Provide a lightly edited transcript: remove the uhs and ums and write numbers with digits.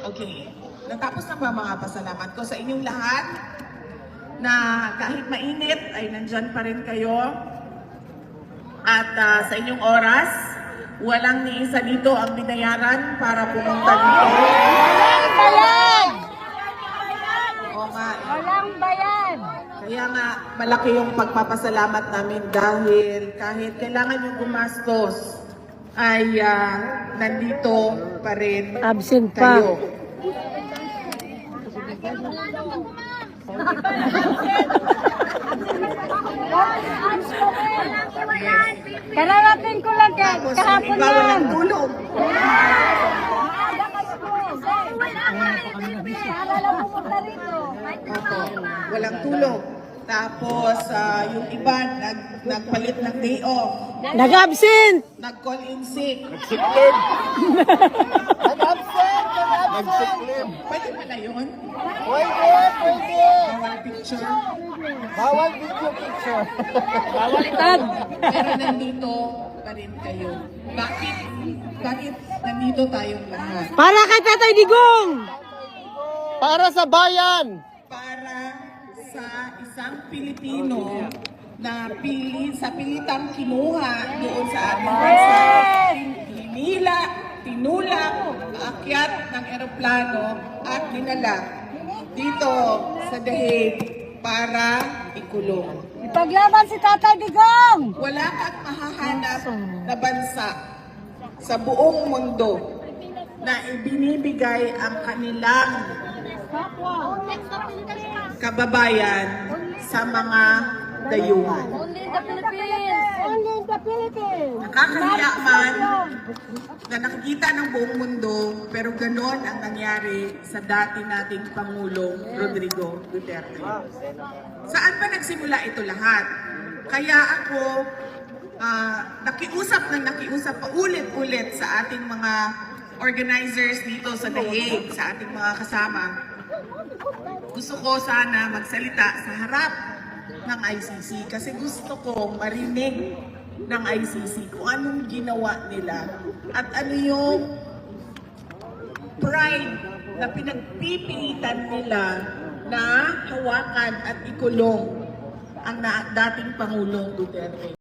Okay. Natapos na ba mga pasalamat ko sa inyong lahat na kahit mainit ay nandyan pa rin kayo at sa inyong oras, walang ni isa dito ang binayaran para pumunta dito. Walang bayan! Oo nga. Walang bayan! Kaya nga, malaki yung pagpapasalamat namin dahil kahit kailangan yung gumastos, ay nandito pa rin Absent pa. kayo. Kararating ko lang Tapos yung kahapon iba walang lang. tulog. Opo, walang tulog. Tapos yung iba nagpalit ng day off. Nag-absent! Nag-call in sick. Nagsiklim. Pwede pala yun? Pwede, pwede. Bawal picture. Bawal video picture. Baliktad! Pero nandito pa rin kayo. Bakit? Bakit nandito tayong lahat? Para kay Tatay Digong! Para sa bayan. Para sa isang Pilipino na sa pilitang kinuha doon sa ating bansa. Hinila, tinulak, aakyat ng eroplano at dinala dito sa Dahig para ikulong. Ipaglaban si Tatay Digong! Wala kang mahahanap na bansa sa buong mundo na ibinibigay ang kanilang kababayan sa mga dayuhan. Only in the Philippines! Only in the Philippines! Nakakahiya man na nakikita ng buong mundo, pero ganon ang nangyari sa dati nating Pangulong Rodrigo Duterte. Saan ba nagsimula ito lahat? Kaya ako nakiusap paulit-ulit sa ating mga organizers dito sa Dahig, sa ating mga kasama. Gusto ko sana magsalita sa harap ng ICC kasi gusto ko marinig ng ICC kung anong ginawa nila at ano yung pride na pinagpipilitan nila na hawakan at ikulong ang dating Pangulong Duterte.